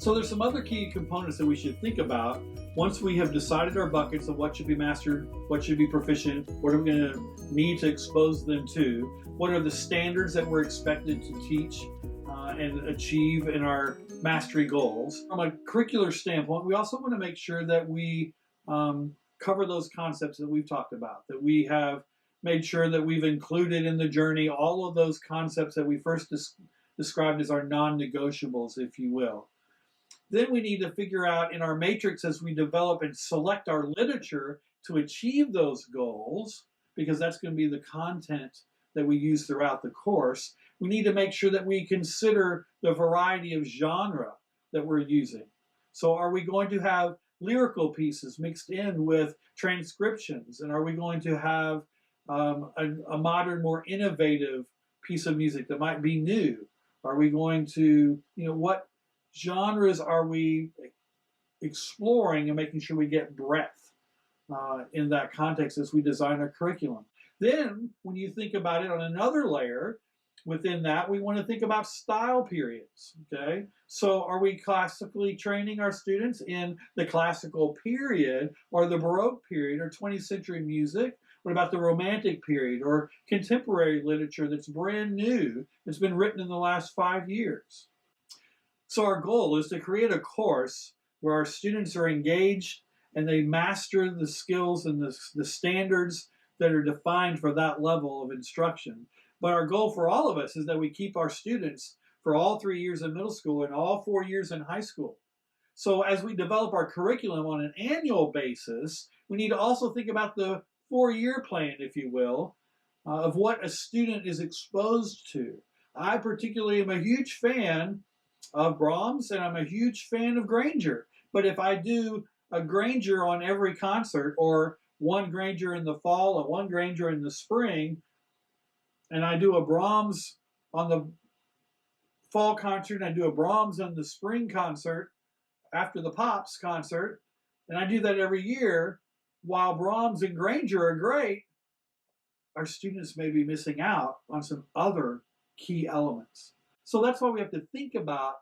So there's some other key components that we should think about once we have decided our buckets of what should be mastered, what should be proficient, what are we going to need to expose them to, what are the standards that we're expected to teach and achieve in our mastery goals. From a curricular standpoint, we also want to make sure that we cover those concepts that we've talked about, that we have made sure that we've included in the journey all of those concepts that we first described as our non-negotiables, if you will. Then we need to figure out in our matrix as we develop and select our literature to achieve those goals, because that's going to be the content that we use throughout the course. We need to make sure that we consider the variety of genre that we're using. So are we going to have lyrical pieces mixed in with transcriptions? And are we going to have a modern, more innovative piece of music that might be new? Are we going to, what genres are we exploring and making sure we get breadth in that context as we design our curriculum? Then, when you think about it on another layer, within that, we want to think about style periods, okay? So are we classically training our students in the classical period or the Baroque period or 20th century music? What about the Romantic period or contemporary literature that's brand new, that's been written in the last 5 years? So our goal is to create a course where our students are engaged and they master the skills and the standards that are defined for that level of instruction. But our goal for all of us is that we keep our students for all 3 years in middle school and all 4 years in high school. So as we develop our curriculum on an annual basis, we need to also think about the 4-year plan, if you will, of what a student is exposed to. I particularly am a huge fan of Brahms, and I'm a huge fan of Granger. But if I do a Granger on every concert, or one Granger in the fall and one Granger in the spring, and I do a Brahms on the fall concert, and I do a Brahms on the spring concert after the Pops concert, and I do that every year, while Brahms and Granger are great, our students may be missing out on some other key elements. So that's why we have to think about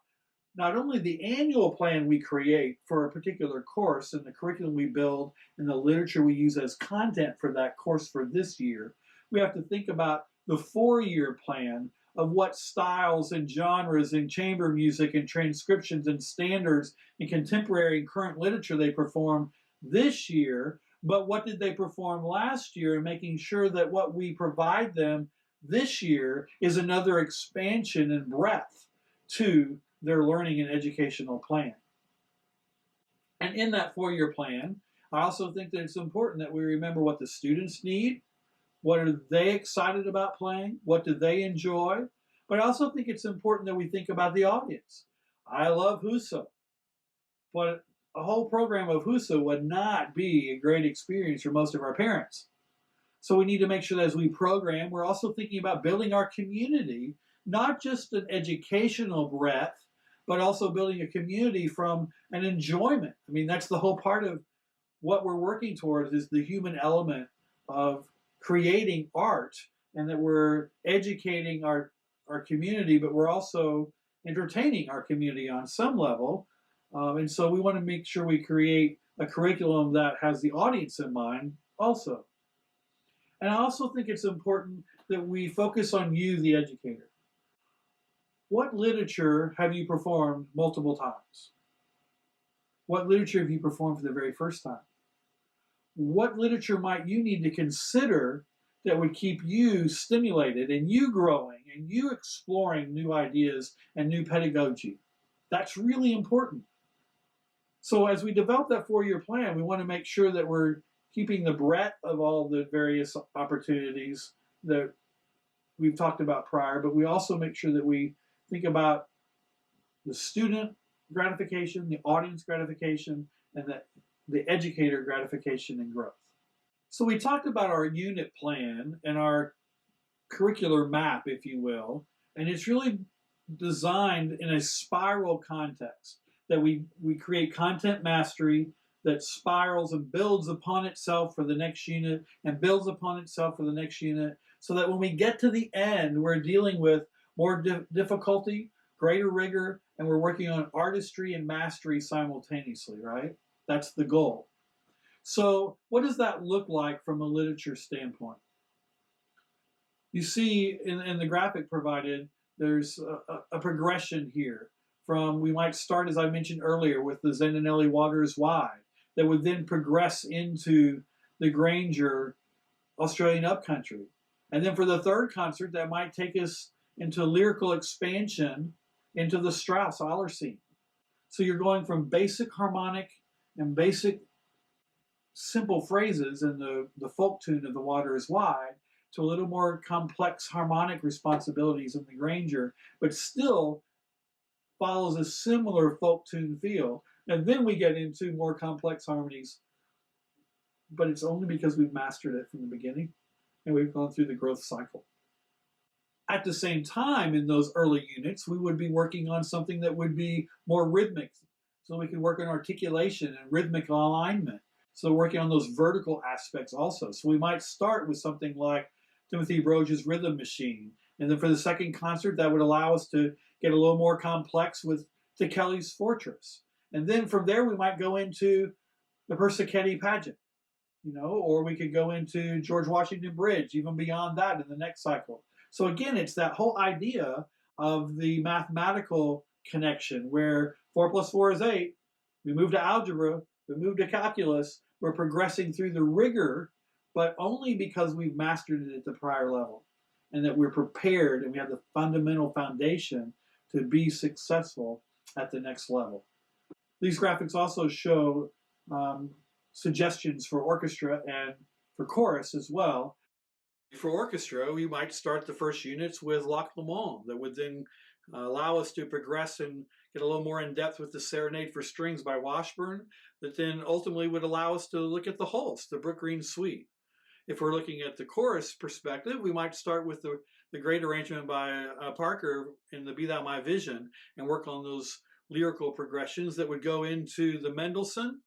not only the annual plan we create for a particular course and the curriculum we build and the literature we use as content for that course for this year, we have to think about the 4-year plan of what styles and genres and chamber music and transcriptions and standards and contemporary and current literature they perform this year, but what did they perform last year, and making sure that what we provide them this year is another expansion and breadth to their learning and educational plan. And in that 4-year plan, I also think that it's important that we remember what the students need, what are they excited about playing, what do they enjoy, but I also think it's important that we think about the audience. I love Husa, but a whole program of Husa would not be a great experience for most of our parents. So we need to make sure that as we program, we're also thinking about building our community, not just an educational breadth, but also building a community from an enjoyment. I mean, that's the whole part of what we're working towards, is the human element of creating art, and that we're educating our community, but we're also entertaining our community on some level. And so we want to make sure we create a curriculum that has the audience in mind also. And I also think it's important that we focus on you, the educator. What literature have you performed multiple times? What literature have you performed for the very first time? What literature might you need to consider that would keep you stimulated and you growing and you exploring new ideas and new pedagogy? That's really important. So as we develop that 4-year plan, we want to make sure that we're keeping the breadth of all the various opportunities that we've talked about prior, but we also make sure that we think about the student gratification, the audience gratification, and the educator gratification and growth. So we talked about our unit plan and our curricular map, if you will, and it's really designed in a spiral context, that we create content mastery that spirals and builds upon itself for the next unit and builds upon itself for the next unit, so that when we get to the end, we're dealing with more difficulty, greater rigor, and we're working on artistry and mastery simultaneously, right? That's the goal. So, what does that look like from a literature standpoint? You see in the graphic provided, there's a progression here from, we might start, as I mentioned earlier, with the Zandanelli Water is Wide, that would then progress into the Granger Australian Upcountry. And then for the third concert, that might take us into lyrical expansion into the Strauss Allercene. So you're going from basic harmonic and basic simple phrases in the folk tune of The Water is Wide to a little more complex harmonic responsibilities in the Granger, but still follows a similar folk tune feel. And then we get into more complex harmonies, but it's only because we've mastered it from the beginning and we've gone through the growth cycle. At the same time, in those early units, we would be working on something that would be more rhythmic. So we could work on articulation and rhythmic alignment. So working on those vertical aspects also. So we might start with something like Timothy Broge's Rhythm Machine. And then for the second concert, that would allow us to get a little more complex with Kelly's Fortress. And then from there, we might go into the Persichetti Pageant, or we could go into George Washington Bridge, even beyond that in the next cycle. So again, it's that whole idea of the mathematical connection where 4 plus 4 is 8. We move to algebra, we move to calculus, we're progressing through the rigor, but only because we've mastered it at the prior level and that we're prepared and we have the fundamental foundation to be successful at the next level. These graphics also show suggestions for orchestra and for chorus as well. For orchestra, we might start the first units with Loch Lomond that would then allow us to progress and get a little more in depth with the Serenade for Strings by Washburn, that then ultimately would allow us to look at the Holst, the Brook-Green Suite. If we're looking at the chorus perspective, we might start with the great arrangement by Parker in the Be Thou My Vision and work on those lyrical progressions that would go into the Mendelssohn,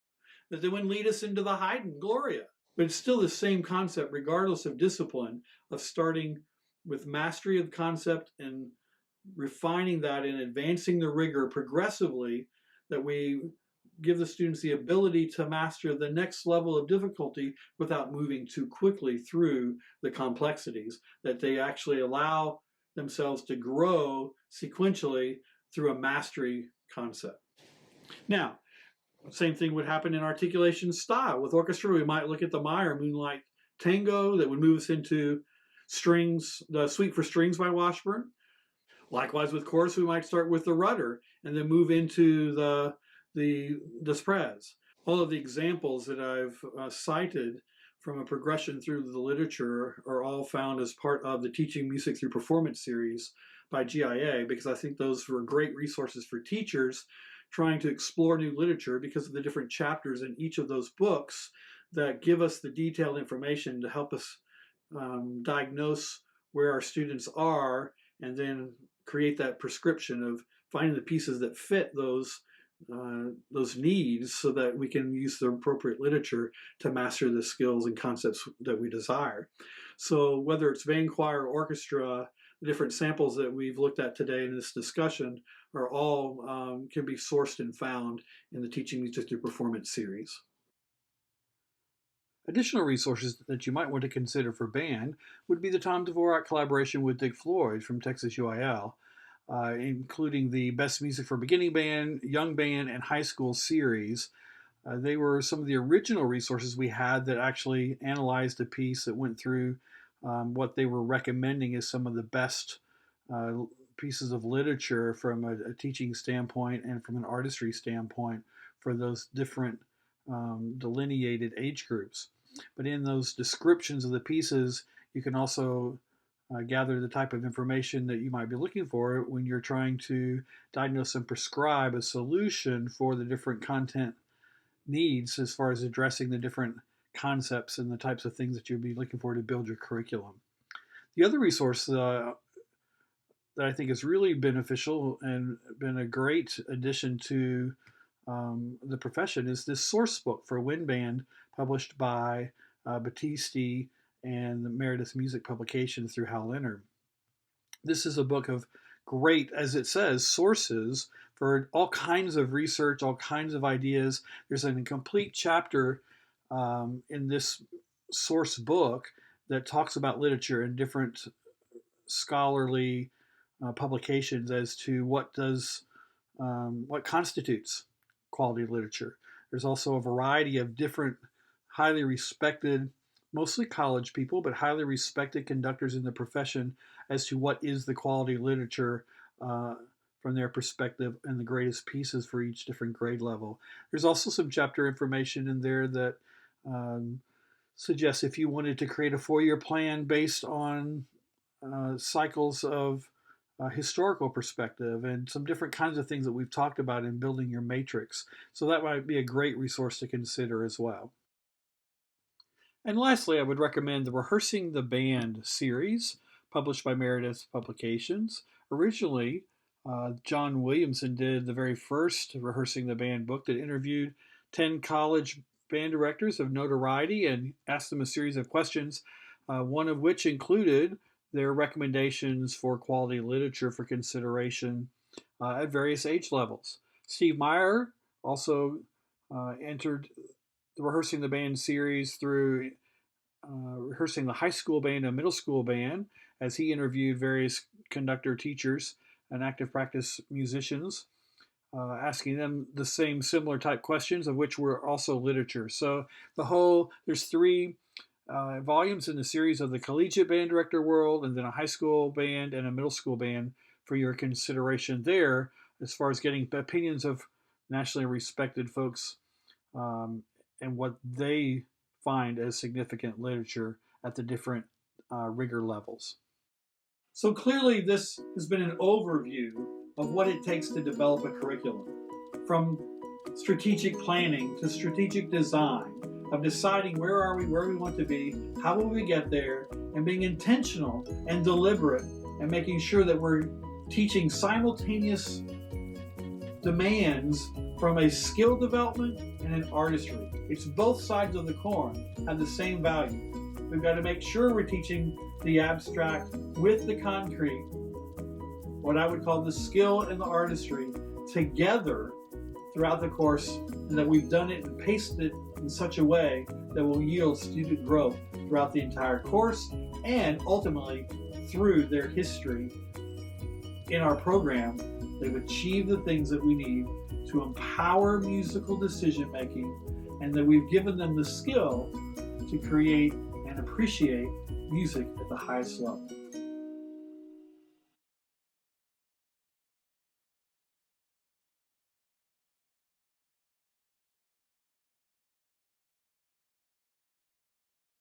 that then would lead us into the Haydn Gloria. But it's still the same concept, regardless of discipline, of starting with mastery of concept and refining that and advancing the rigor progressively, that we give the students the ability to master the next level of difficulty without moving too quickly through the complexities, that they actually allow themselves to grow sequentially through a mastery concept. Now, same thing would happen in articulation style. With orchestra, we might look at the Meyer Moonlight Tango that would move us into strings, the Suite for Strings by Washburn. Likewise, with chorus, we might start with the Rudder and then move into the Desprez. All of the examples that I've cited from a progression through the literature are all found as part of the Teaching Music Through Performance series by GIA, because I think those were great resources for teachers trying to explore new literature because of the different chapters in each of those books that give us the detailed information to help us diagnose where our students are and then create that prescription of finding the pieces that fit those needs so that we can use the appropriate literature to master the skills and concepts that we desire. So whether it's band, choir, or orchestra, the different samples that we've looked at today in this discussion are all can be sourced and found in the Teaching Music Through Performance series. Additional resources that you might want to consider for band would be the Tom Dvorak collaboration with Dick Floyd from Texas UIL, including the Best Music for Beginning Band, Young Band, and High School series. They were some of the original resources we had that actually analyzed a piece that went through what they were recommending as some of the best pieces of literature from a teaching standpoint and from an artistry standpoint for those different delineated age groups. But in those descriptions of the pieces, you can also gather the type of information that you might be looking for when you're trying to diagnose and prescribe a solution for the different content needs as far as addressing the different concepts and the types of things that you'll be looking for to build your curriculum. The other resource that I think is really beneficial and been a great addition to the profession is this source book for wind band published by Battisti and the Meredith Music Publications through Hal Leonard. This is a book of great, as it says, sources for all kinds of research, all kinds of ideas. There's a complete chapter in this source book that talks about literature and different scholarly publications as to what constitutes quality literature. There's also a variety of different highly respected, mostly college people, but highly respected conductors in the profession as to what is the quality literature from their perspective and the greatest pieces for each different grade level. There's also some chapter information in there that suggests if you wanted to create a 4-year plan based on cycles of historical perspective and some different kinds of things that we've talked about in building your matrix. So that might be a great resource to consider as well. And lastly, I would recommend the Rehearsing the Band series, published by Meredith Publications. Originally, John Williamson did the very first Rehearsing the Band book that interviewed 10 college band directors of notoriety and asked them a series of questions, one of which included their recommendations for quality literature for consideration at various age levels. Steve Meyer also entered the Rehearsing the Band series through rehearsing the high school band and middle school band, as he interviewed various conductor teachers and active practice musicians, asking them the same similar type questions, of which were also literature. So there's 3 volumes in the series of the collegiate band director world, and then a high school band and a middle school band for your consideration there, as far as getting opinions of nationally respected folks and what they find as significant literature at the different rigor levels. So clearly this has been an overview of what it takes to develop a curriculum, from strategic planning to strategic design, of deciding where are we, where we want to be, how will we get there, and being intentional and deliberate and making sure that we're teaching simultaneous demands from a skill development and an artistry. It's both sides of the coin have the same value. We've got to make sure we're teaching the abstract with the concrete, what I would call the skill and the artistry, together throughout the course, and that we've done it and paced it in such a way that will yield student growth throughout the entire course and ultimately through their history in our program. They've achieved the things that we need to empower musical decision making, and that we've given them the skill to create and appreciate music at the highest level.